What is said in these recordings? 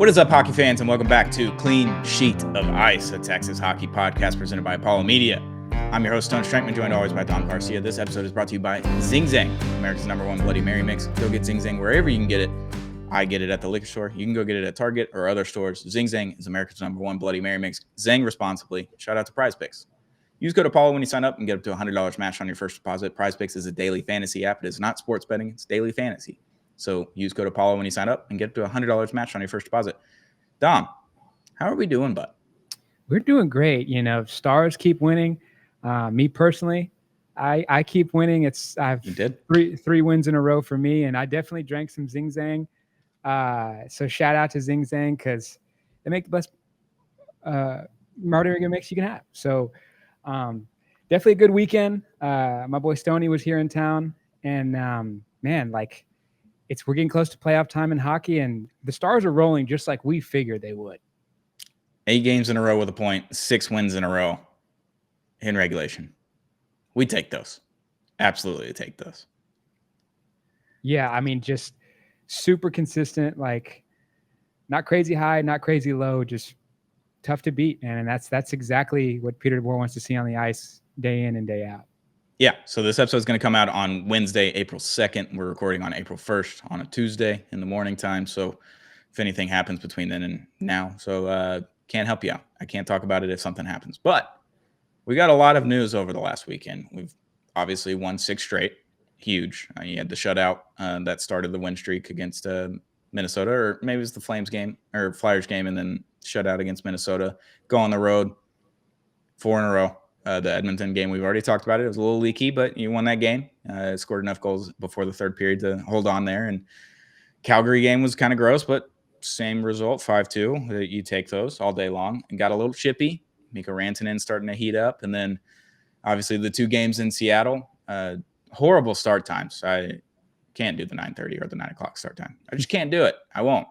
What is up, hockey fans, and welcome back to Clean Sheet of Ice, a Texas hockey podcast presented by Apollo Media. I'm your host, Stone Strankman, joined always by Dom Garcia. This episode is brought to you by Zing Zang, America's #1 Bloody Mary mix. Go get Zing Zang wherever you can get it. I get it at the liquor store. You can go get it at Target or other stores. Zing Zang is America's #1 Bloody Mary mix. Zang responsibly. Shout out to Prize Picks. Use code Apollo when you sign up and get up to $100 match on your first deposit. Prize Picks is a daily fantasy app. It is not sports betting. It's daily fantasy. So use code Apollo when you sign up and get up to $100 match on your first deposit. Dom, how are we doing, bud? We're doing great. You know, Stars keep winning. Me personally, I keep winning. I've three wins in a row for me, and I definitely drank some Zing Zang. So shout out to Zing Zang because they make the best margarita mix you can have. So definitely a good weekend. My boy Stoney was here in town, and man, like we're getting close to playoff time in hockey, and the Stars are rolling just like we figured they would. 8 games in a row with a point, 6 wins in a row in regulation. We take those. Absolutely take those. Yeah, I mean, just super consistent, like not crazy high, not crazy low, just tough to beat. And that's exactly what Peter DeBoer wants to see on the ice day in and day out. Yeah, so this episode is going to come out on Wednesday, April 2nd. We're recording on April 1st on a Tuesday in the morning time. So if anything happens between then and now, so can't help you out. I can't talk about it if something happens. But we got a lot of news over the last weekend. We've obviously won 6 straight. Huge. You had the shutout that started the win streak against Minnesota, or maybe it was the Flames game or Flyers game, and then shutout against Minnesota. Go on the road, 4 in a row. The Edmonton game, we've already talked about it. It was a little leaky, but you won that game. Scored enough goals before the third period to hold on there. And Calgary game was kind of gross, but same result, 5-2. You take those all day long. And got a little chippy. Mikko Rantanen starting to heat up. And then, obviously, the 2 games in Seattle. Horrible start times. I can't do the 9:30 or the 9 o'clock start time. I just can't do it. I won't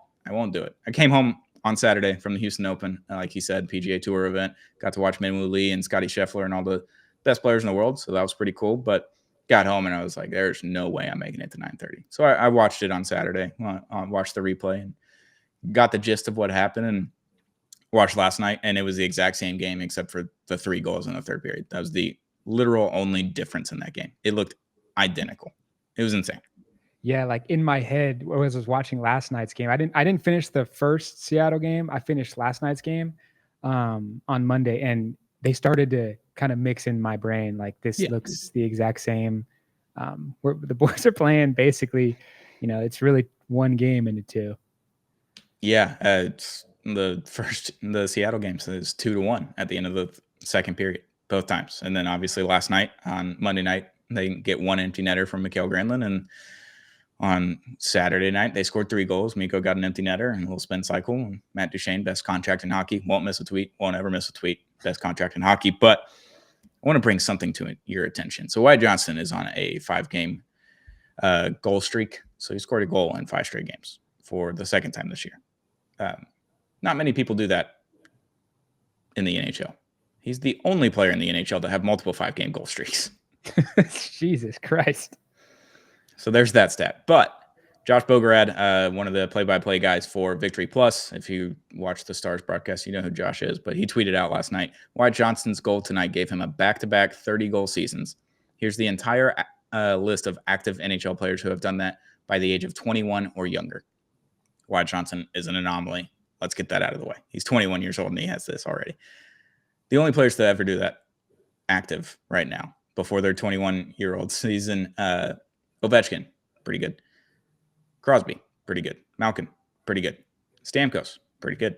do it. I came home on Saturday from the Houston Open, like he said, PGA Tour event. Got to watch Minwoo Lee and Scotty Scheffler and all the best players in the world, so that was pretty cool. But got home and I was like, there's no way I'm making it to 9:30. So I watched it on Saturday. Watched the replay and got the gist of what happened, and watched last night, and it was the exact same game except for the 3 goals in the third period. That was the literal only difference in that game. It looked identical. It was insane. Yeah, like in my head, I was watching last night's game. I didn't finish the first Seattle game. I finished last night's game on Monday, and they started to kind of mix in my brain. Like this looks the exact same. Where the boys are playing basically, it's really one game into 2. Yeah, it's the Seattle game, so it's 2-1 at the end of the second period, both times. And then obviously last night on Monday night, they get 1 empty netter from Mikael Granlund, and on Saturday night, they scored 3 goals. Mikko got an empty netter and a little spin cycle. And Matt Duchene, best contract in hockey. Won't miss a tweet. Won't ever miss a tweet. Best contract in hockey. But I want to bring something to your attention. So Wyatt Johnston is on a 5-game goal streak. So he scored a goal in 5 straight games for the second time this year. Not many people do that in the NHL. He's the only player in the NHL to have multiple 5-game goal streaks. Jesus Christ. So there's that stat. But Josh Bogorad, one of the play-by-play guys for Victory Plus, if you watch the Stars broadcast, you know who Josh is, but he tweeted out last night, Wyatt Johnston's goal tonight gave him a back-to-back 30-goal seasons. Here's the entire list of active NHL players who have done that by the age of 21 or younger. Wyatt Johnston is an anomaly. Let's get that out of the way. He's 21 years old, and he has this already. The only players to ever do that active right now before their 21-year-old season, Ovechkin, pretty good. Crosby, pretty good. Malkin, pretty good. Stamkos, pretty good.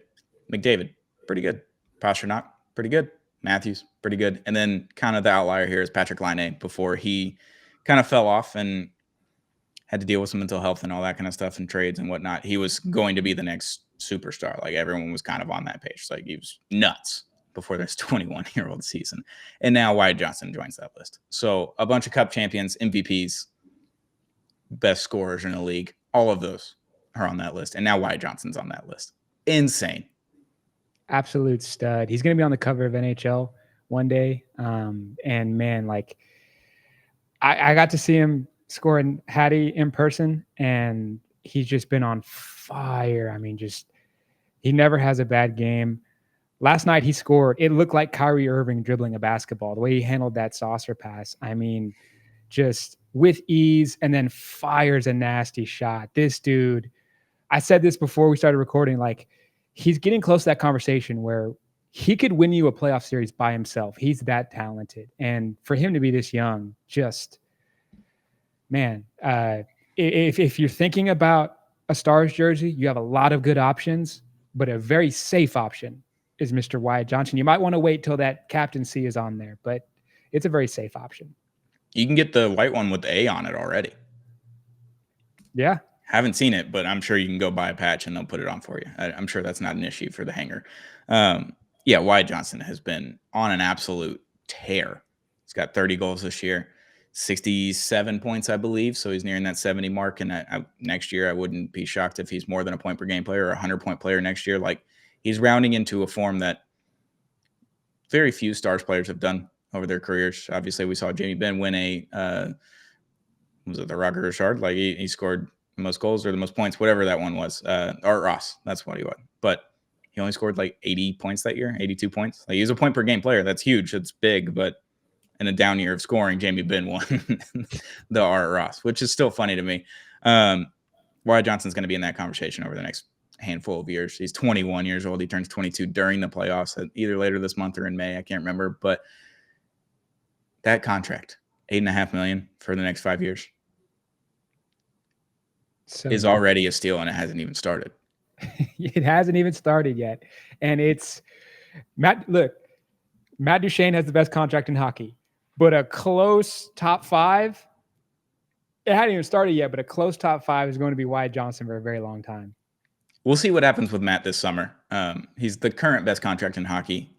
McDavid, pretty good. Pastrnak, pretty good. Matthews, pretty good. And then kind of the outlier here is Patrick Laine before he kind of fell off and had to deal with some mental health and all that kind of stuff and trades and whatnot. He was going to be the next superstar. Like everyone was kind of on that page. Like he was nuts before this 21-year-old season. And now Wyatt Johnston joins that list. So a bunch of Cup champions, MVPs, best scorers in the league, all of those are on that list. And now Wyatt Johnston's on that list. Insane. Absolute stud. He's going to be on the cover of NHL one day. And man, like I got to see him scoring Hattie in person, and he's just been on fire. I mean, just He never has a bad game. Last night he scored. It looked like Kyrie Irving dribbling a basketball. The way he handled that saucer pass. I mean, just with ease, and then fires a nasty shot. This dude, I said this before we started recording, like he's getting close to that conversation where he could win you a playoff series by himself. He's that talented. And for him to be this young, just, man, if you're thinking about a Stars jersey, you have a lot of good options, but a very safe option is Mr. Wyatt Johnston. You might want to wait till that captaincy is on there, but it's a very safe option. You can get the white one with the A on it already. Yeah. Haven't seen it, but I'm sure you can go buy a patch and they'll put it on for you. I'm sure that's not an issue for the hanger. Yeah, Wyatt Johnston has been on an absolute tear. He's got 30 goals this year, 67 points, I believe. So he's nearing that 70 mark. And next year, I wouldn't be shocked if he's more than a point per game player or a 100-point player next year. Like, he's rounding into a form that very few Stars players have done over their careers. Obviously, we saw Jamie Benn win was it the Roger Richard? Like, he scored the most goals or the most points, whatever that one was. Art Ross, that's what he was. But he only scored like 80 points that year, 82 points. Like, he's a point per game player. That's huge. It's big. But in a down year of scoring, Jamie Benn won the Art Ross, which is still funny to me. Wyatt Johnston's going to be in that conversation over the next handful of years. He's 21 years old. He turns 22 during the playoffs, either later this month or in May. I can't remember. But that contract, $8.5 million for the next 5 years, is already a steal, and it hasn't even started. It hasn't even started yet. And it's Matt. Look, Matt Duchene has the best contract in hockey, but a close top five, it hadn't even started yet, but a close top five is going to be Wyatt Johnston for a very long time. We'll see what happens with Matt this summer. He's the current best contract in hockey.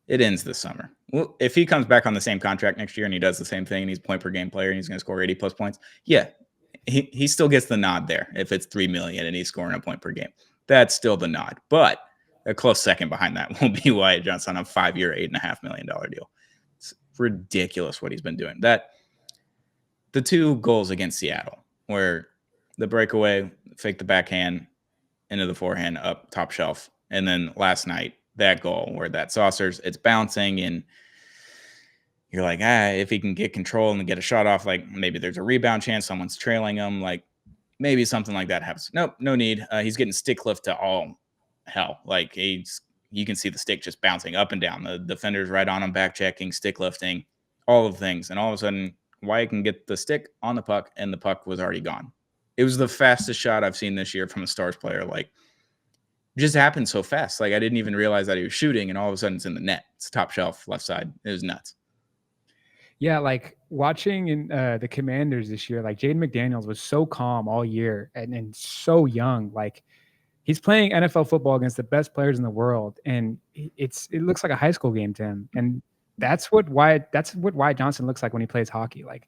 It ends this summer. Well, if he comes back on the same contract next year and he does the same thing and he's a point per game player and he's going to score 80 plus points, yeah, he still gets the nod there. If it's $3 million and he's scoring a point per game, that's still the nod. But a close second behind that will be Wyatt Johnston on a 5-year, $8.5 million deal. It's ridiculous what he's been doing. The two goals against Seattle, where the breakaway, fake the backhand into the forehand up top shelf, and then last night that goal where that saucers, it's bouncing and you're like, if he can get control and get a shot off, like maybe there's a rebound chance, someone's trailing him, like maybe something like that happens. Nope, no need. He's getting stick lift to all hell. Like, you can see the stick just bouncing up and down. The defender's right on him, back checking, stick lifting, all of things. And all of a sudden, Wyatt can get the stick on the puck, and the puck was already gone. It was the fastest shot I've seen this year from a Stars player. Like, it just happened so fast. Like, I didn't even realize that he was shooting, and all of a sudden it's in the net. It's top shelf, left side. It was nuts. Yeah, like watching in the Commanders this year, like Jaden McDaniels was so calm all year and so young. Like, he's playing NFL football against the best players in the world, and it looks like a high school game to him. And that's what Wyatt Johnston looks like when he plays hockey. Like,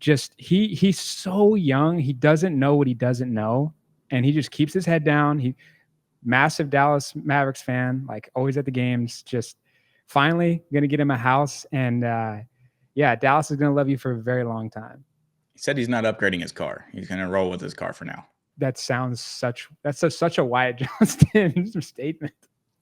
just he's so young, he doesn't know what he doesn't know, and he just keeps his head down. He massive Dallas Mavericks fan, like always at the games. Just finally gonna get him a house, and yeah, Dallas is gonna love you for a very long time. He said he's not upgrading his car. He's gonna roll with his car for now. That sounds such a Wyatt Johnston statement.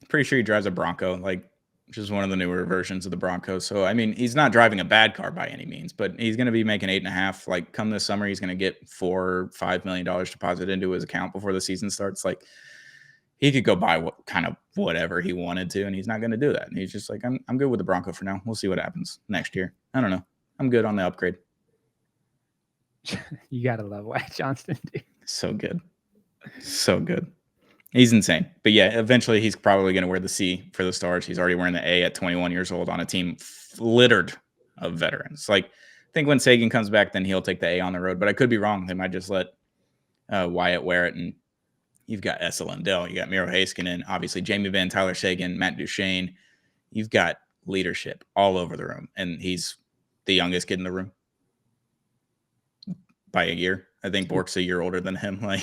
Pretty sure he drives a Bronco, like, which is one of the newer versions of the Broncos. So, I mean, he's not driving a bad car by any means, but he's going to be making 8.5. Like, come this summer, he's going to get $4 or $5 million deposited into his account before the season starts. Like, he could go buy whatever he wanted to, and he's not going to do that. And he's just like, I'm good with the Bronco for now. We'll see what happens next year. I don't know. I'm good on the upgrade. You got to love Wyatt Johnston, dude. So good. So good. He's insane. But yeah, eventually he's probably going to wear the C for the Stars. He's already wearing the A at 21 years old on a team littered of veterans. Like, I think when Sagan comes back, then he'll take the A on the road. But I could be wrong. They might just let Wyatt wear it. And you've got Esa Lundell. You got Miro Heiskanen. Obviously, Jamie Benn, Tyler Sagan, Matt Duchene. You've got leadership all over the room. And he's the youngest kid in the room by a year. I think Bork's a year older than him. Like,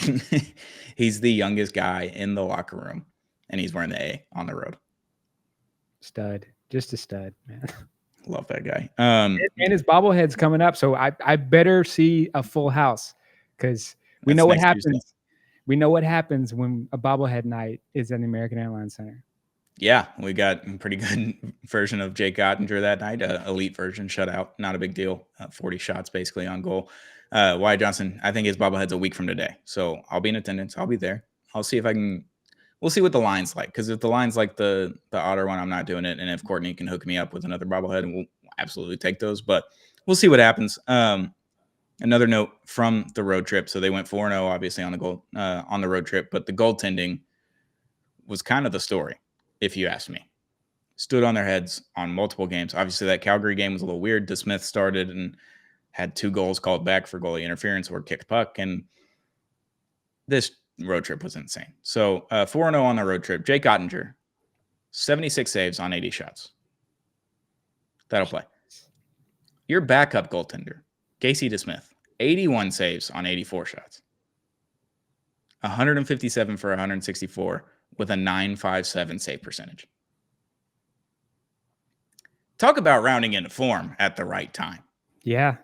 he's the youngest guy in the locker room, and he's wearing the A on the road. Stud, just a stud, man. Love that guy. And his bobblehead's coming up, so I better see a full house, because we know what happens. Tuesday. we know what happens when a bobblehead night is at the American Airlines Center. Yeah, we got a pretty good version of Jake Ottinger that night, elite version, shutout, not a big deal. 40 shots basically on goal. Wyatt Johnston, I think his bobblehead's a week from today, so I'll be in attendance. I'll be there. I'll see if I can. We'll see what the line's like, because if the line's like the Otter one, I'm not doing it. And if Courtney can hook me up with another bobblehead, we'll absolutely take those. But we'll see what happens. Another note from the road trip. So they went 4-0, obviously, on the road trip, but the goaltending was kind of the story, if you ask me. Stood on their heads on multiple games. Obviously, that Calgary game was a little weird. DeSmith started and had 2 goals called back for goalie interference or kicked puck. And this road trip was insane. So 4-0 on the road trip. Jake Ottinger, 76 saves on 80 shots. That'll play. Your backup goaltender, Casey DeSmith, 81 saves on 84 shots. 157 for 164 with a 957 save percentage. Talk about rounding into form at the right time. Yeah.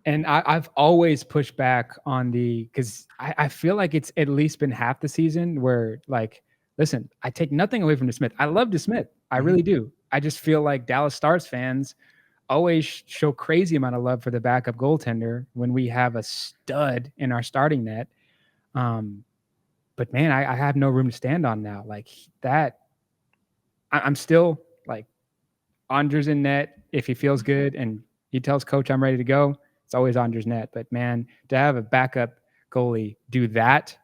And I've always pushed back on because I feel like it's at least been half the season where, like, listen, I take nothing away from DeSmith. I love DeSmith. I really do. I just feel like Dallas Stars fans always show crazy amount of love for the backup goaltender when we have a stud in our starting net. But man, I have no room to stand on now. Like that, I'm still like, Andre's in net if he feels good and he tells coach I'm ready to go. It's always Andre's net. But man, to have a backup goalie do that,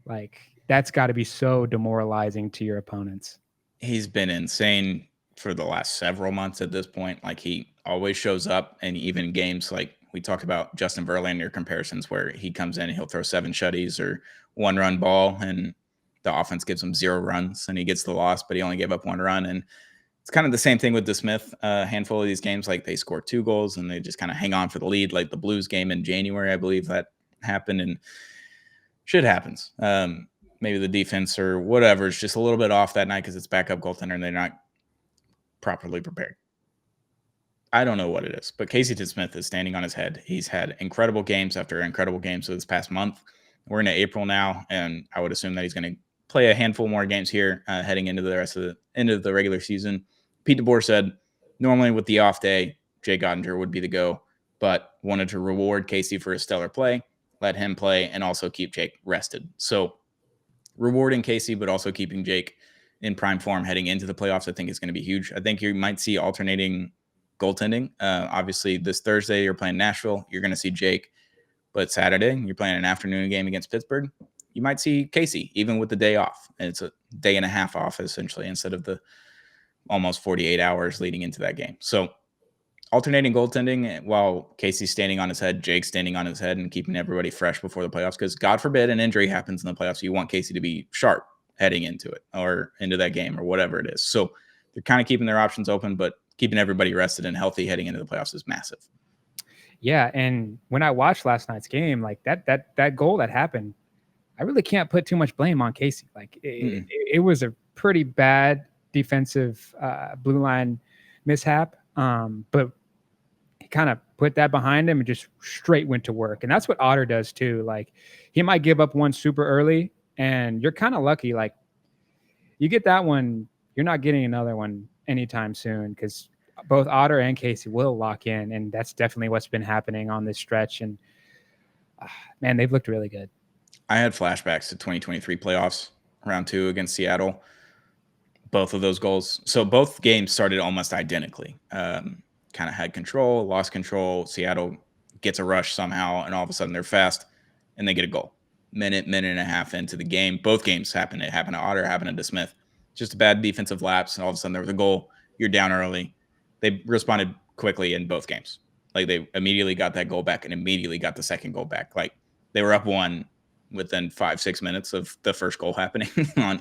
like that's got to be so demoralizing to your opponents. He's been insane for the last several months at this point. Like he always shows up, and even games like we talked about Justin Verlander comparisons where he comes in and he'll throw 7 shutties or 1-run ball and the offense gives him 0 runs and he gets the loss, but he only gave up 1 run. And it's kind of the same thing with DeSmith. A handful of these games, like they score 2 goals and they just kind of hang on for the lead. Like the Blues game in January, I believe that happened, and shit happens. Maybe the defense or whatever is just a little bit off that night because it's backup goaltender and they're not properly prepared. I don't know what it is, but Casey DeSmith is standing on his head. He's had incredible games after incredible games this past month. We're into April now, and I would assume that he's going to play a handful more games here heading into the rest of the end of the regular season. Pete DeBoer said normally with the off day, Jake Ottinger would be the go, but wanted to reward Casey for his stellar play, let him play, and also keep Jake rested. So rewarding Casey, but also keeping Jake in prime form heading into the playoffs, I think is going to be huge. I think you might see alternating goaltending. Obviously, this Thursday you're playing Nashville. You're going to see Jake, but Saturday you're playing an afternoon game against Pittsburgh. You might see Casey, even with the day off. And it's a day and a half off, essentially, instead of the almost 48 hours leading into that game. So alternating goaltending while Casey's standing on his head, Jake's standing on his head, and keeping everybody fresh before the playoffs. Because God forbid an injury happens in the playoffs. You want Casey to be sharp heading into it or into that game or whatever it is. So they're kind of keeping their options open, but keeping everybody rested and healthy heading into the playoffs is massive. Yeah. And when I watched last night's game, like that goal that happened, I really can't put too much blame on Casey. Like it was a pretty bad defensive blue line mishap. But he kind of put that behind him and just straight went to work. And that's what Otter does too. Like he might give up one super early and you're kind of lucky. Like you get that one, you're not getting another one anytime soon because both Otter and Casey will lock in. And that's definitely what's been happening on this stretch. And man, they've looked really good. I had flashbacks to 2023 playoffs, round 2 against Seattle. Both of those goals. So both games started almost identically. Kind of had control, lost control. Seattle gets a rush somehow, and all of a sudden they're fast, and they get a goal. Minute and a half into the game. Both games happened. It happened to Otter, happened to DeSmith. Just a bad defensive lapse, and all of a sudden there was a goal. You're down early. They responded quickly in both games. Like they immediately got that goal back and immediately got the second goal back. Like they were up 1 within 5-6 minutes of the first goal happening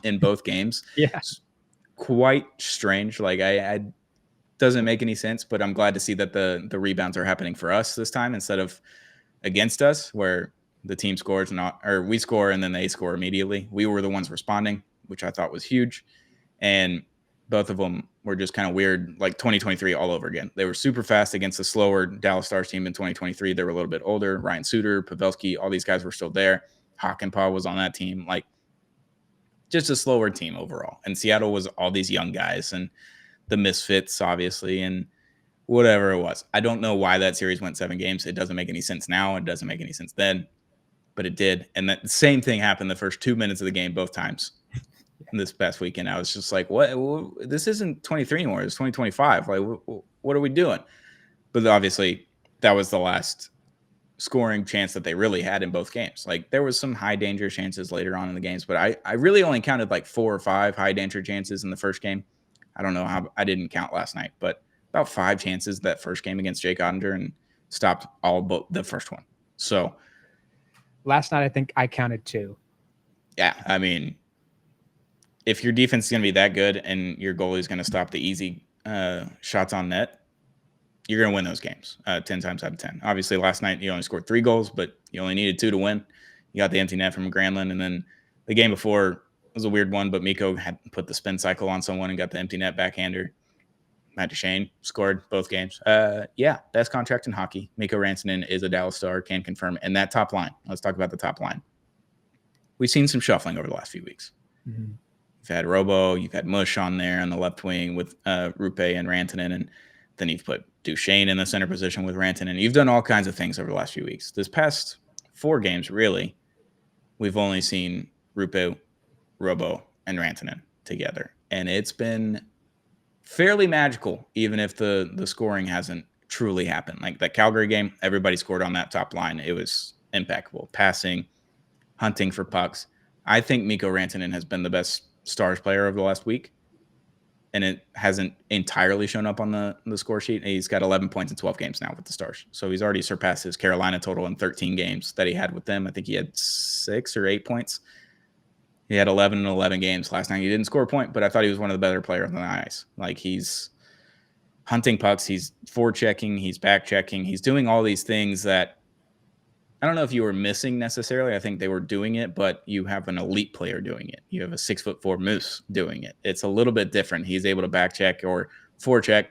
in both games. Yeah. It's quite strange. Like I doesn't make any sense, but I'm glad to see that the rebounds are happening for us this time instead of against us where the team scores or we score and then they score immediately. We were the ones responding, which I thought was huge. And both of them were just kind of weird, like 2023 all over again. They were super fast against the slower Dallas Stars team in 2023. They were a little bit older. Ryan Suter, Pavelski, all these guys were still there. Hockenpah was on that team. Like, just a slower team overall. And Seattle was all these young guys and the misfits, obviously, and whatever it was. I don't know why that series went 7 games. It doesn't make any sense now. It doesn't make any sense then, but it did. And that same thing happened the first 2 minutes of the game both times this past weekend. I was just like, what? This isn't 23 anymore. It's 2025. Like, what are we doing? But obviously, that was the last scoring chance that they really had in both games. Like, there was some high danger chances later on in the games, but I really only counted like 4 or 5 high danger chances in the first game. I don't know how, I didn't count last night, but about 5 chances that first game against Jake Ottinger, and stopped all but the first one. So last night, I think I counted 2. Yeah, I mean, if your defense is going to be that good and your goalie is going to stop the easy shots on net, you're going to win those games 10 times out of 10. Obviously, last night you only scored 3 goals, but you only needed 2 to win. You got the empty net from Granlund, and then the game before was a weird one, but Mikko had put the spin cycle on someone and got the empty net backhander. Matt Duchene scored both games. Yeah, best contract in hockey. Mikko Rantanen is a Dallas Star, can confirm. And that top line, let's talk about the top line. We've seen some shuffling over the last few weeks. Mm-hmm. You've had Robo, you've had Mush on there on the left wing with Rupe and Rantanen, and then you've put Duchene in the center position with Rantanen. You've done all kinds of things over the last few weeks. This past 4 games, really, we've only seen Rupe, Robo, and Rantanen together. And it's been fairly magical, even if the scoring hasn't truly happened. Like that Calgary game, everybody scored on that top line. It was impeccable. Passing, hunting for pucks. I think Mikko Rantanen has been the best Stars player over the last week, and it hasn't entirely shown up on the score sheet. He's got 11 points in 12 games now with the Stars. So he's already surpassed his Carolina total in 13 games that he had with them. I think he had 6 or 8 points. He had 11 in 11 games last night. He didn't score a point, but I thought he was one of the better players on the ice. Like, he's hunting pucks, he's forechecking, he's back-checking. He's doing all these things that I don't know if you were missing necessarily. I think they were doing it, but you have an elite player doing it. You have a 6'4" Moose doing it. It's a little bit different. He's able to back-check or forecheck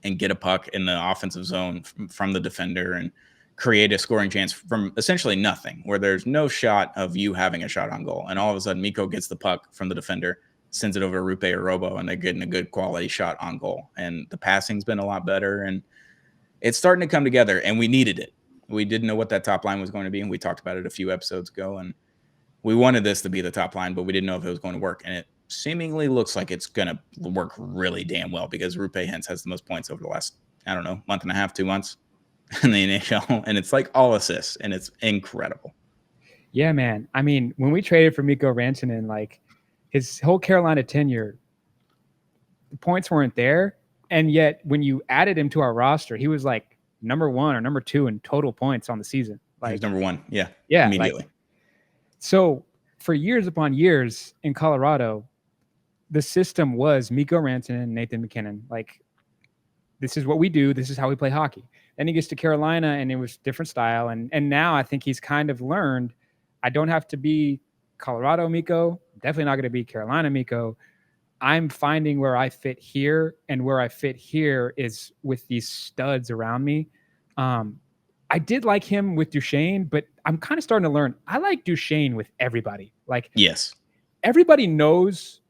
and get a puck in the offensive zone from the defender and create a scoring chance from essentially nothing, where there's no shot of you having a shot on goal. And all of a sudden, Mikko gets the puck from the defender, sends it over to Rupe or Robo, and they're getting a good quality shot on goal. And the passing's been a lot better, and it's starting to come together, and we needed it. We didn't know what that top line was going to be, and we talked about it a few episodes ago, and we wanted this to be the top line, but we didn't know if it was going to work. And it seemingly looks like it's going to work really damn well, because Rupe Hintz has the most points over the last, I don't know, month and a half, 2 months in the NHL, and it's like all assists, and it's incredible. Yeah, man. I mean, when we traded for Mikko Rantanen, like his whole Carolina tenure, the points weren't there, and yet when you added him to our roster, he was like number 1 or number 2 in total points on the season. Like, he was number 1, yeah, immediately. Like, so for years upon years in Colorado, the system was Mikko Rantanen, Nathan MacKinnon. Like, this is what we do. This is how we play hockey. Then he gets to Carolina, and it was different style. And now I think he's kind of learned, I don't have to be Colorado Mikko. Definitely not going to be Carolina Mikko. I'm finding where I fit here, and where I fit here is with these studs around me. I did like him with Duchene, but I'm kind of starting to learn I like Duchene with everybody. Like, yes, everybody knows.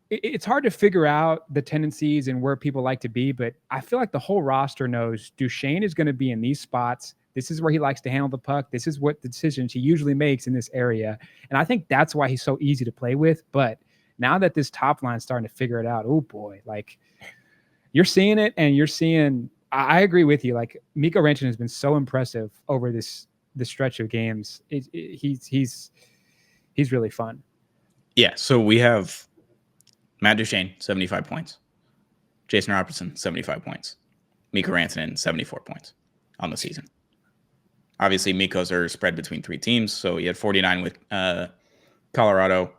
It's hard to figure out the tendencies and where people like to be, but I feel like the whole roster knows Duchene is going to be in these spots. This is where he likes to handle the puck. This is what the decisions he usually makes in this area. And I think that's why he's so easy to play with. But now that this top line is starting to figure it out, oh boy, like, you're seeing it, and you're seeing, I agree with you. Like, Mikko Rantanen has been so impressive over this stretch of games. He's really fun. Yeah. So we have Matt Duchene, 75 points. Jason Robertson, 75 points. Mikko Rantanen, 74 points on the season. Obviously, Mikko's are spread between 3 teams. So he had 49 with Colorado,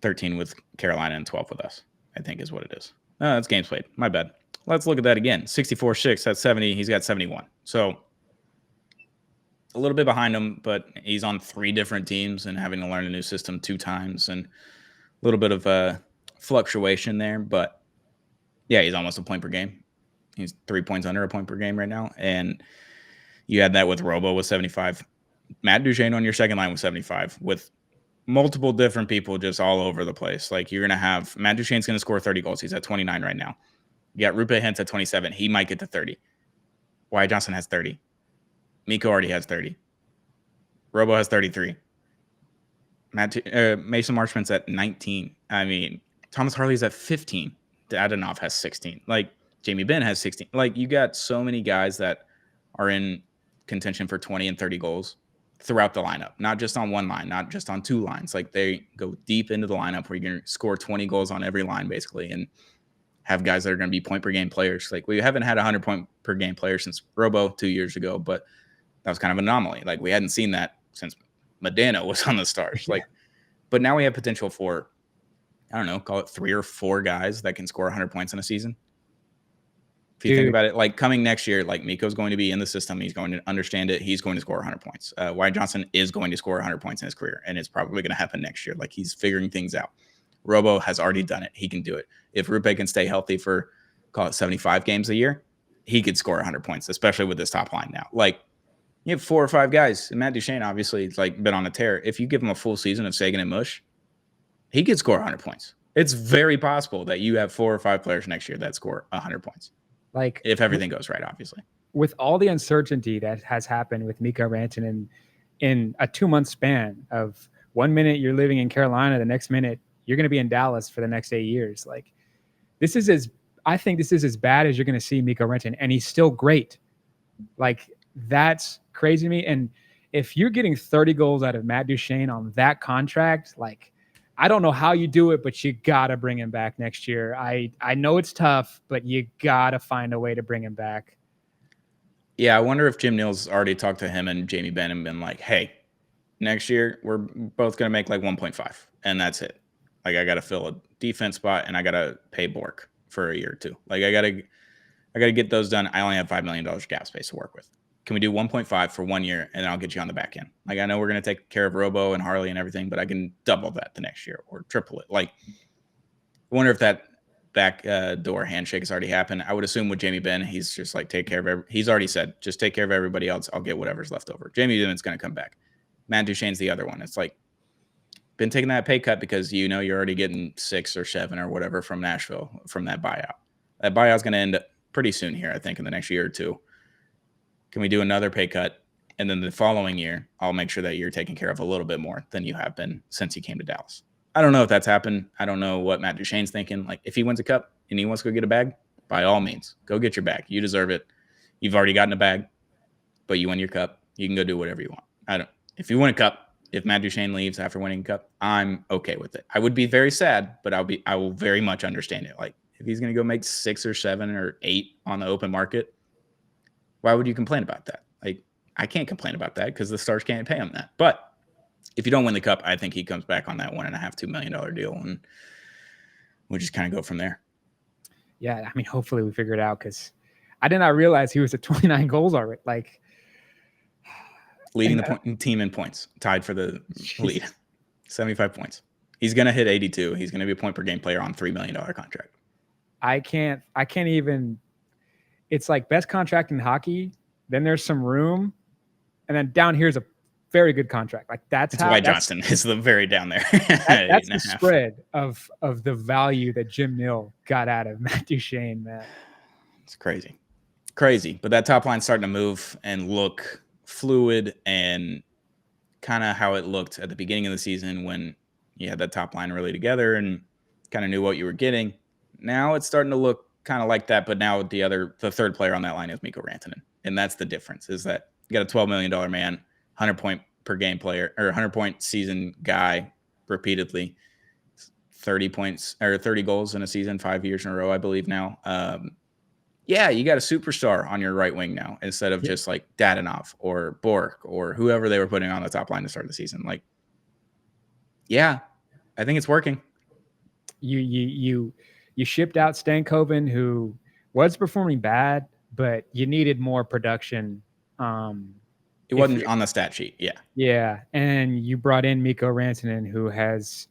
13 with Carolina, and 12 with us, I think is what it is. That's games played. My bad. Let's look at that again. 64-6, that's 70. He's got 71. So a little bit behind him, but he's on 3 different teams and having to learn a new system 2 times, and a little bit of a fluctuation there. But yeah, he's almost a point per game. He's 3 points under a point per game right now. And you had that with Robo with 75. Matt Duchene on your second line with 75 with multiple different people just all over the place. Like you're going to have Matt Duchene's going to score 30 goals. He's at 29 right now. You got Rupe Hintz at 27. He might get to 30. Wyatt Johnston has 30. Mikko already has 30. Robo has 33. Mason Marchment's at 19. I mean, Thomas Harley's at 15. Dadonov has 16. Like Jamie Benn has 16. Like you got so many guys that are in contention for 20 and 30 goals throughout the lineup, not just on one line, not just on two lines. Like they go deep into the lineup where you're going to score 20 goals on every line basically and have guys that are going to be point per game players. Like we haven't had a 100 point per game player since Robo 2 years ago, but that was kind of an anomaly. Like we hadn't seen that since Medina was on the Stars. Like, but now we have potential for, I don't know, call it 3 or 4 guys that can score 100 points in a season. If you think about it, like coming next year, like Mikko's going to be in the system. He's going to understand it. He's going to score 100 points. Wyatt Johnston is going to score 100 points in his career, and it's probably going to happen next year. Like he's figuring things out. Robo has already done it. He can do it. If Rupe can stay healthy for, call it 75 games a year, he could score 100 points, especially with this top line now. Like you have 4 or 5 guys. And Matt Duchene, obviously, it's like been on a tear. If you give him a full season of Sagan and Mush, he could score 100 points. It's very possible that you have 4 or 5 players next year that score 100 points. Like if everything goes right, obviously. With all the uncertainty that has happened with Mikko Rantanen in a 2-month span of 1 minute you're living in Carolina, the next minute you're going to be in Dallas for the next 8 years. Like I think this is as bad as you're going to see Mikko Rantanen, and he's still great. Like that's crazy to me. And if you're getting 30 goals out of Matt Duchene on that contract, like I don't know how you do it, but you got to bring him back next year. I know it's tough, but you got to find a way to bring him back. Yeah, I wonder if Jim Neal's already talked to him and Jamie Benn and been like, hey, next year we're both going to make like 1.5 and that's it. Like I got to fill a defense spot and I got to pay Bork for a year or two. Like I got to get those done. I only have $5 million cap space to work with. Can we do 1.5 for 1 year and then I'll get you on the back end? Like I know we're going to take care of Robo and Harley and everything, but I can double that the next year or triple it. Like I wonder if that back door handshake has already happened. I would assume with Jamie Benn, he's just like take care of he's already said, just take care of everybody else. I'll get whatever's left over. Jamie Benn's going to come back. Matt Duchene's the other one. It's like been taking that pay cut because you know you're already getting 6 or 7 or whatever from Nashville from that buyout. That buyout's going to end pretty soon here, I think, in the next year or two. Can we do another pay cut? And then the following year, I'll make sure that you're taking care of a little bit more than you have been since you came to Dallas. I don't know if that's happened. I don't know what Matt Duchene's thinking. Like, if he wins a cup and he wants to go get a bag, by all means, go get your bag. You deserve it. You've already gotten a bag, but you win your cup. You can go do whatever you want. If you win a cup, if Matt Duchene leaves after winning a cup, I'm okay with it. I would be very sad, but I will very much understand it. Like, if he's going to go make 6 or 7 or 8 on the open market, why would you complain about that? Like, I can't complain about that because the Stars can't pay him that. But if you don't win the cup, I think he comes back on that $1.5, $2 million deal, and we'll just kind of go from there. Yeah, I mean, hopefully we figure it out because I did not realize he was at 29 goals already. Like leading the team in points, tied for the lead, 75 points. He's going to hit 82. He's going to be a point per game player on $3 million contract. I can't even. It's like best contract in hockey. Then there's some room, and then down here's a very good contract. Like that's how Wyatt Johnston is the very down there. That's the spread of the value that Jim Neal got out of Matt Duchene, man. It's crazy. But that top line's starting to move and look fluid and kind of how it looked at the beginning of the season when you had that top line really together and kind of knew what you were getting. Now it's starting to look kind of like that, but now the third player on that line is Mikko Rantanen. And that's the difference, is that you got a $12 million man, 100 point per game player, or 100 point season guy repeatedly, 30 points or 30 goals in a season, 5 years in a row, I believe now. Yeah, you got a superstar on your right wing now instead of just like Dadonov or Bork or whoever they were putting on the top line to start the season. Like, yeah, I think it's working. You shipped out Stankoven, who was performing bad, but you needed more production. It wasn't on the stat sheet. Yeah. Yeah. And you brought in Mikko Rantanen, who has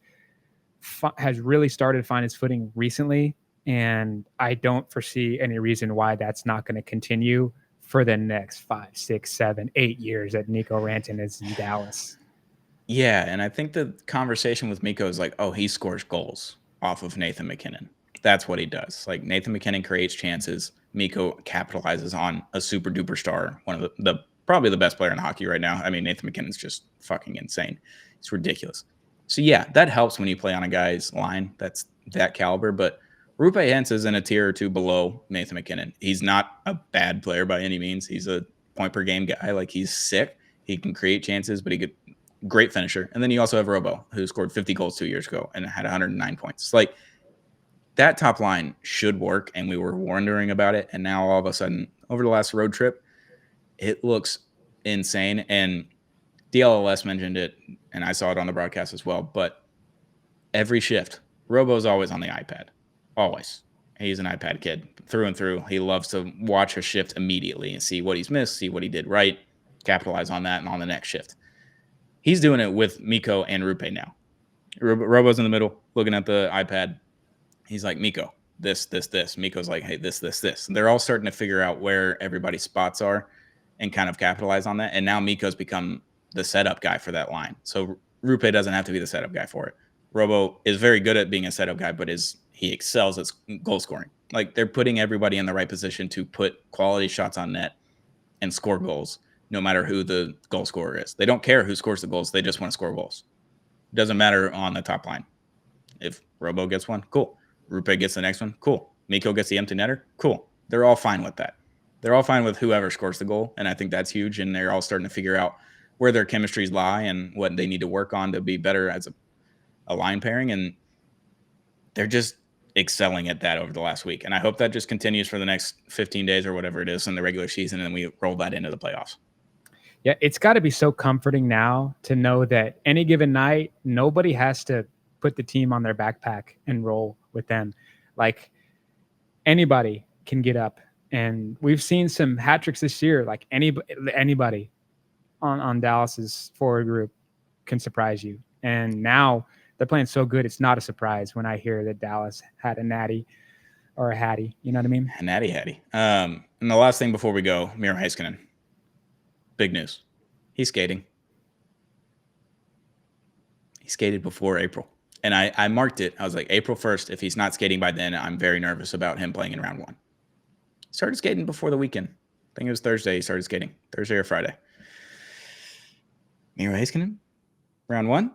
really started to find his footing recently. And I don't foresee any reason why that's not going to continue for the next 5, 6, 7, 8 years that Nico Ranton is in Dallas. Yeah, and I think the conversation with Miko is like, oh, he scores goals off of Nathan McKinnon. That's what he does. Like Nathan McKinnon creates chances. Miko capitalizes on a super duper star, one of the probably the best player in hockey right now. I mean, Nathan McKinnon's just fucking insane. It's ridiculous. So yeah, that helps when you play on a guy's line that's that caliber. But Rupe Hentz is in a tier or two below Nathan McKinnon. He's not a bad player by any means. He's a point per game guy. Like he's sick. He can create chances, but he could great finisher. And then you also have Robo, who scored 50 goals 2 years ago and had 109 points. Like that top line should work, and we were wondering about it. And now all of a sudden, over the last road trip, it looks insane. And DLLS mentioned it, and I saw it on the broadcast as well. But every shift, Robo's always on the iPad. Always. He's an iPad kid through and through. He loves to watch a shift immediately and see what he's missed, see what he did right, capitalize on that, and on the next shift. He's doing it with Miko and Rupe now. Robo's in the middle, looking at the iPad. He's like, Miko, this. Miko's like, hey, this. And they're all starting to figure out where everybody's spots are and kind of capitalize on that. And now Miko's become the setup guy for that line. So Rupe doesn't have to be the setup guy for it. Robo is very good at being a setup guy, but he excels at goal scoring. Like they're putting everybody in the right position to put quality shots on net and score goals, no matter who the goal scorer is. They don't care who scores the goals. They just want to score goals. It doesn't matter on the top line. If Robo gets one, cool. Rupe gets the next one, cool. Miko gets the empty netter, cool. They're all fine with that. They're all fine with whoever scores the goal, and I think that's huge, and they're all starting to figure out where their chemistries lie and what they need to work on to be better as a line pairing, and they're just excelling at that over the last week. And I hope that just continues for the next 15 days or whatever it is in the regular season, and then we roll that into the playoffs. Yeah, it's got to be so comforting now to know that any given night, nobody has to put the team on their backpack and roll with them. Like anybody can get up, and we've seen some hat tricks this year. Like anybody on Dallas's forward group can surprise you. And now they're playing so good, it's not a surprise when I hear that Dallas had a natty or a hattie. You know what I mean? A natty hattie. And the last thing before we go, Miro Heiskanen. Big news. He's skating. He skated before April. And I marked it. I was like, April 1st, if he's not skating by then, I'm very nervous about him playing in round one. He started skating before the weekend. I think it was Thursday he started skating. Thursday or Friday. Miro Heiskanen, round one?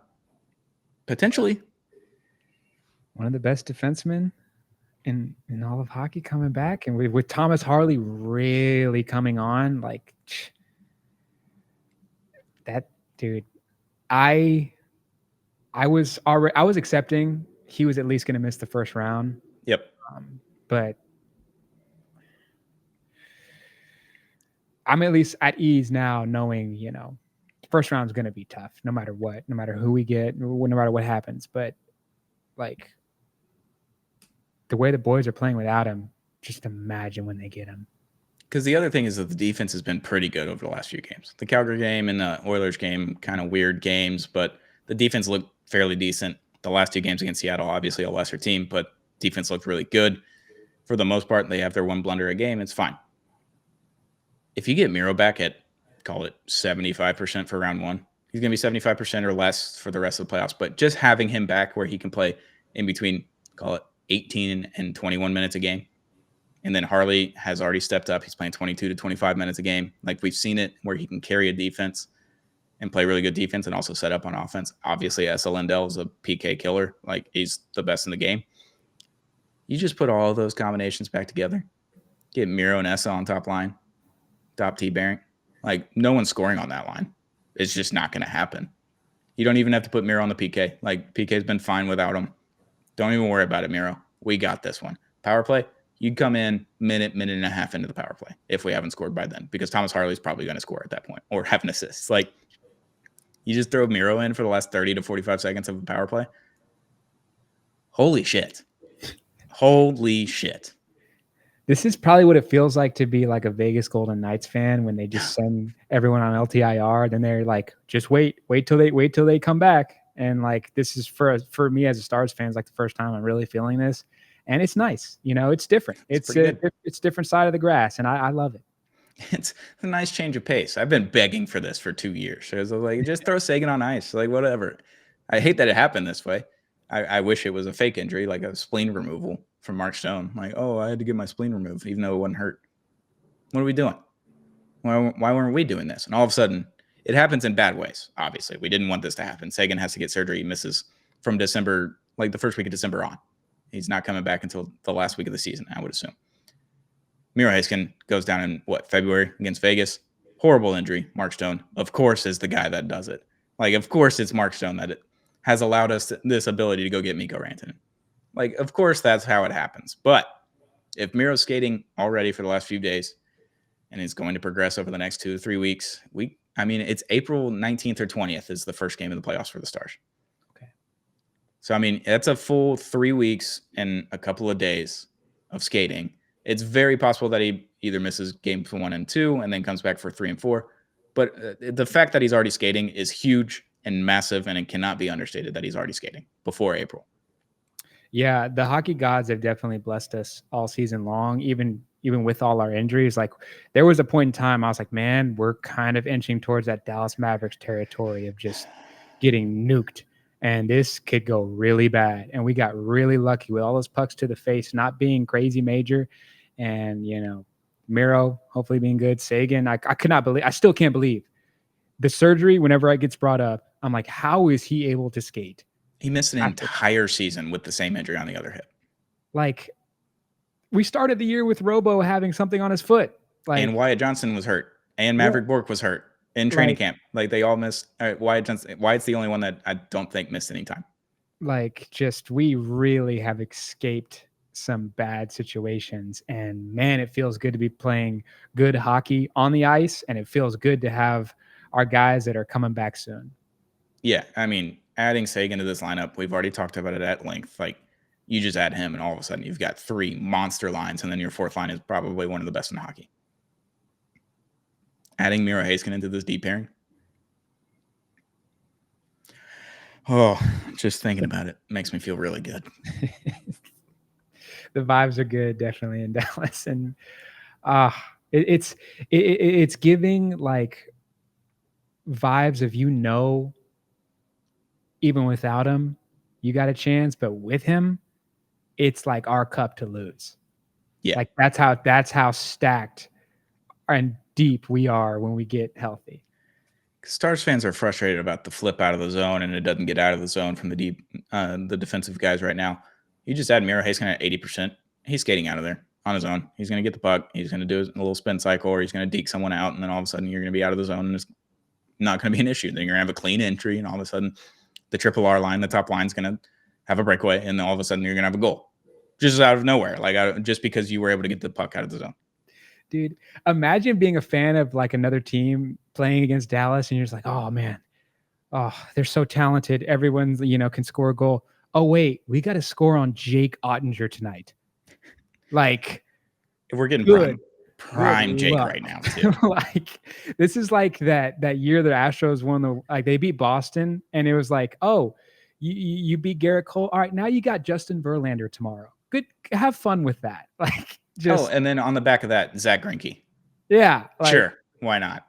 Potentially. One of the best defensemen in all of hockey coming back. And with Thomas Harley really coming on, like that dude, I was accepting he was at least going to miss the first round. Yep. But I'm at least at ease now knowing, first round is going to be tough no matter what, no matter who we get, no matter what happens. But like the way the boys are playing without him, just imagine when they get him. Because the other thing is that the defense has been pretty good over the last few games. The Calgary game and the Oilers game, kind of weird games, but the defense looked fairly decent. The last two games against Seattle, obviously a lesser team, but defense looked really good. For the most part, they have their one blunder a game. It's fine. If you get Miro back at, call it 75% for round one, he's going to be 75% or less for the rest of the playoffs. But just having him back where he can play in between, call it 18 and 21 minutes a game. And then Harley has already stepped up. He's playing 22 to 25 minutes a game. Like we've seen it where he can carry a defense and play really good defense and also set up on offense. Obviously, Esa Lindell is a PK killer. Like he's the best in the game. You just put all of those combinations back together. Get Miro and Esa on top line. Top T Bearing. Like no one's scoring on that line. It's just not going to happen. You don't even have to put Miro on the PK. Like PK's been fine without him. Don't even worry about it, Miro. We got this one. Power play. You'd come in minute and a half into the power play if we haven't scored by then, because Thomas Harley's probably going to score at that point or have an assist. Like you just throw Miro in for the last 30 to 45 seconds of a power play. Holy shit. Holy shit. This is probably what it feels like to be like a Vegas Golden Knights fan when they just send everyone on LTIR. Then they're like, just wait till they come back. And like, this is for me as a Stars fan, it's like the first time I'm really feeling this. And it's nice. It's different. It's different side of the grass. And I love it. It's a nice change of pace. I've been begging for this for 2 years. So I was like, just throw Sagan on ice, like whatever. I hate that it happened this way. I wish it was a fake injury, like a spleen removal from Mark Stone. Like, oh, I had to get my spleen removed, even though it wasn't hurt. What are we doing? Why weren't we doing this? And all of a sudden, it happens in bad ways. Obviously, we didn't want this to happen. Sagan has to get surgery. He misses from December, like the first week of December on. He's not coming back until the last week of the season, I would assume. Miro Heiskanen goes down in February against Vegas. Horrible injury. Mark Stone, of course, is the guy that does it. Like, of course, it's Mark Stone that has allowed us this ability to go get Mikko Rantanen. Like, of course, that's how it happens. But if Miro's skating already for the last few days and is going to progress over the next 2 to 3 weeks, it's April 19th or 20th is the first game of the playoffs for the Stars. Okay. So, that's a full 3 weeks and a couple of days of skating. It's very possible that he either misses games 1 and 2 and then comes back for 3 and 4. But the fact that he's already skating is huge and massive, and it cannot be understated that he's already skating before April. Yeah, the hockey gods have definitely blessed us all season long, even with all our injuries. Like, there was a point in time I was like, man, we're kind of inching towards that Dallas Mavericks territory of just getting nuked. And this could go really bad. And we got really lucky with all those pucks to the face not being crazy major. And, Miro hopefully being good. Sagan, I could not believe, I still can't believe the surgery. Whenever it gets brought up, I'm like, how is he able to skate? He missed an entire season with the same injury on the other hip. Like, we started the year with Robo having something on his foot. Like, and Wyatt Johnston was hurt. And Maverick Bork was hurt in training camp. Like, they all missed. Wyatt Johnston. Wyatt's the only one that I don't think missed any time. Like, just, we really have escaped some bad situations. And, man, it feels good to be playing good hockey on the ice. And it feels good to have our guys that are coming back soon. Yeah, adding Sagan to this lineup, we've already talked about it at length. Like, you just add him, and all of a sudden you've got 3 monster lines, and then your 4th line is probably one of the best in hockey. Adding Miro Heiskanen into this deep pairing. Oh, just thinking about it makes me feel really good. The vibes are good, definitely, in Dallas, and it's giving like vibes of, even without him, you got a chance, but with him, it's like our cup to lose. Yeah, like that's how stacked and deep we are when we get healthy. Stars fans are frustrated about the flip out of the zone, and it doesn't get out of the zone from the defensive guys right now. You just add Miro Heiskanen at 80%. He's skating out of there on his own. He's going to get the puck. He's going to do a little spin cycle, or he's going to deke someone out, and then all of a sudden you're going to be out of the zone, and it's not going to be an issue. Then you're going to have a clean entry, and all of a sudden the triple R line, the top line, is going to have a breakaway, and then all of a sudden you're going to have a goal. Just out of nowhere, just because you were able to get the puck out of the zone. Dude, imagine being a fan of like another team playing against Dallas, and you're just like, oh man, they're so talented. Everyone's, can score a goal. Oh wait, we got to score on Jake Ottinger tonight. Like, we're getting prime Jake right now too. Like, this is like that year the Astros won they beat Boston, and it was like, oh, you beat Garrett Cole. All right, now you got Justin Verlander tomorrow. Good, have fun with that. Like, and then on the back of that, Zach Greinke. Yeah, sure, why not?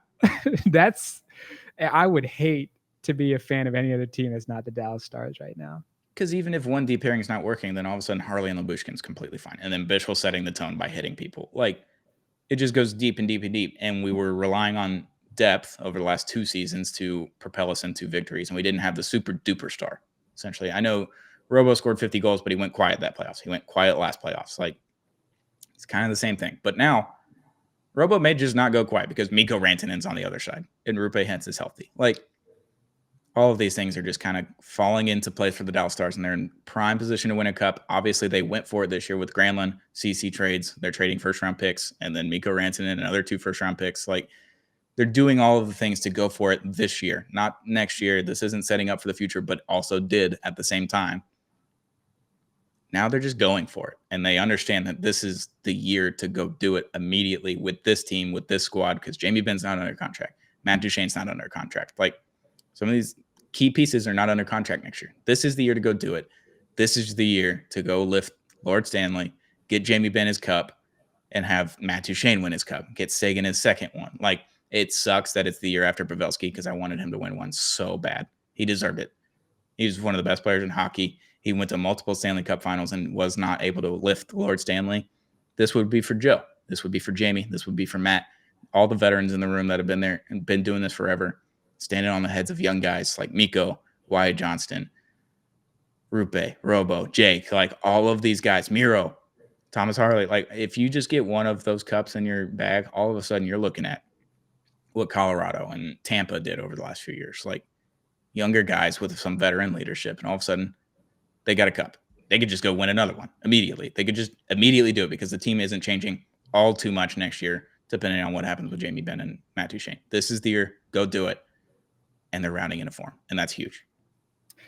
I would hate to be a fan of any other team that's not the Dallas Stars right now. Because even if one deep pairing is not working, then all of a sudden Harley and Labushkin's completely fine, and then Bischel setting the tone by hitting people. Like, it just goes deep and deep and deep. And we were relying on depth over the last 2 seasons to propel us into victories, and we didn't have the super duper star. Essentially, I know Robo scored 50 goals, but he went quiet that playoffs. He went quiet last playoffs. Like, it's kind of the same thing. But now, Robo may just not go quiet because Mikko Rantanen's on the other side, and Roope Hintz is healthy. Like, all of these things are just kind of falling into place for the Dallas Stars, and they're in prime position to win a cup. Obviously, they went for it this year with Granlund, CC trades. They're trading first-round picks, and then Mikko Rantanen and another 2 first-round picks. Like, they're doing all of the things to go for it this year, not next year. This isn't setting up for the future, but also did at the same time. Now they're just going for it, and they understand that this is the year to go do it immediately with this team, with this squad, because Jamie Benn's not under contract. Matt Duchene's not under contract. Like, some of these key pieces are not under contract next year. This is the year to go do it. This is the year to go lift Lord Stanley, get Jamie Benn his cup, and have Matt Duchene win his cup, get Sagan his second one. Like, it sucks that it's the year after Pavelski because I wanted him to win one so bad. He deserved it. He was one of the best players in hockey. He went to multiple Stanley Cup finals and was not able to lift Lord Stanley. This would be for Joe. This would be for Jamie. This would be for Matt. All the veterans in the room that have been there and been doing this forever, standing on the heads of young guys like Mikko, Wyatt Johnston, Rupe, Robo, Jake, like all of these guys, Miro, Thomas Harley. Like, if you just get one of those cups in your bag, all of a sudden you're looking at what Colorado and Tampa did over the last few years. Like, younger guys with some veteran leadership, and all of a sudden they got a cup. They could just go win another one immediately. They could just immediately do it because the team isn't changing all too much next year, depending on what happens with Jamie Benn and Matt Duchene. This is the year. Go do it. And they're rounding into form, and that's huge.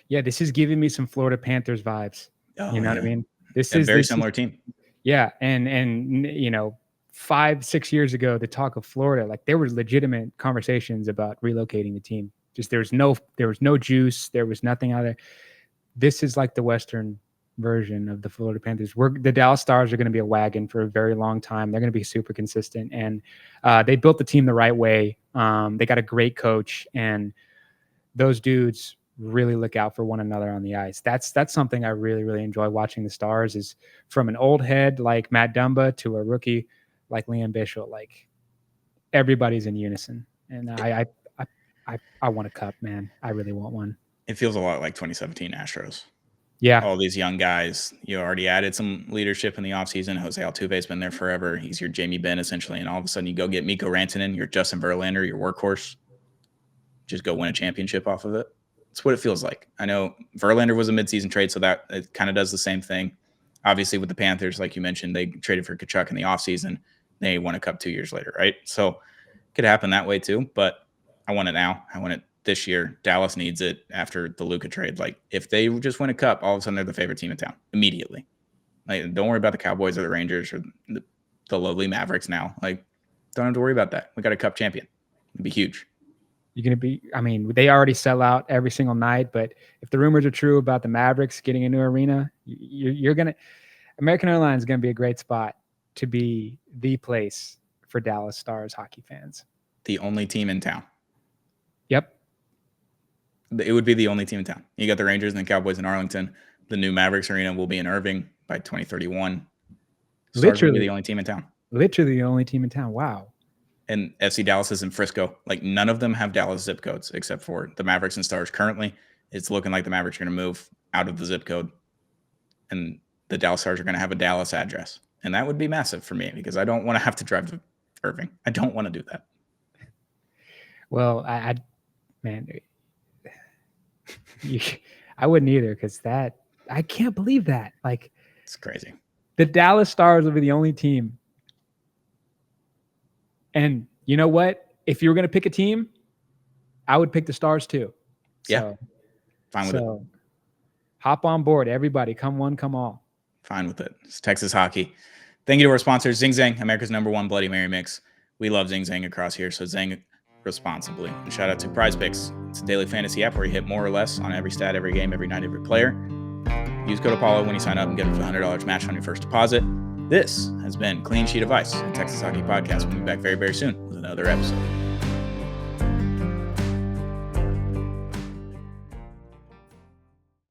Yeah, this is giving me some Florida Panthers vibes. Oh, you know yeah. what I mean? This A is very similar team. Yeah, and 5-6 years ago, the talk of Florida, like there were legitimate conversations about relocating the team. Just there was no juice, there was nothing out there. This is like the Western version of the Florida Panthers. The Dallas Stars are going to be a wagon for a very long time. They're going to be super consistent, and they built the team the right way. They got a great coach, and those dudes really look out for one another on the ice. That's something I really, really enjoy watching the Stars, is from an old head like Matt Dumba to a rookie like Liam Bishop. Like, everybody's in unison, and I want a cup, man. I really want one. It feels a lot like 2017 Astros. Yeah. All these young guys. You already added some leadership in the offseason. Jose Altuve's been there forever. He's your Jamie Benn, essentially. And all of a sudden you go get Mikko Rantanen, your Justin Verlander, your workhorse. Just go win a championship off of it. That's what it feels like. I know Verlander was a midseason trade, so that it kind of does the same thing. Obviously, with the Panthers, like you mentioned, they traded for Tkachuk in the offseason. They won a cup 2 years later, right? So it could happen that way too, but I want it now. I want it this year. Dallas needs it after the Luka trade. Like, if they just win a cup, all of a sudden they're the favorite team in town immediately. Like, don't worry about the Cowboys or the Rangers or the lowly Mavericks now. Like, don't have to worry about that. We got a cup champion. It'd be huge. You're going to be, I mean, they already sell out every single night, but if the rumors are true about the Mavericks getting a new arena, you're going to, American Airlines is going to be a great spot to be the place for Dallas Stars hockey fans. The only team in town. Yep. It would be the only team in town. You got the Rangers and the Cowboys in Arlington. The new Mavericks arena will be in Irving by 2031. Stars will be the only team in town. Literally the only team in town. Wow. And FC Dallas is in Frisco. Like, none of them have Dallas zip codes except for the Mavericks and Stars. Currently, it's looking like the Mavericks are going to move out of the zip code, and the Dallas Stars are going to have a Dallas address. And that would be massive for me because I don't want to have to drive to Irving. I don't want to do that. Well, man, I wouldn't either, because I can't believe that. Like, it's crazy. The Dallas Stars will be the only team. And you know what? If you were going to pick a team, I would pick the Stars too. Yeah. Fine with it. Hop on board, everybody. Come one, come all. Fine with it. It's Texas hockey. Thank you to our sponsors, Zing Zang, America's #1 Bloody Mary mix. We love Zing Zang across here, so Zang responsibly. And shout out to Prize Picks. It's a daily fantasy app where you hit more or less on every stat, every game, every night, every player. Use code Apollo when you sign up and get up to $100 match on your first deposit. This has been Clean Sheet of Ice, a Texas Hockey Podcast. We'll be back very, very soon with another episode.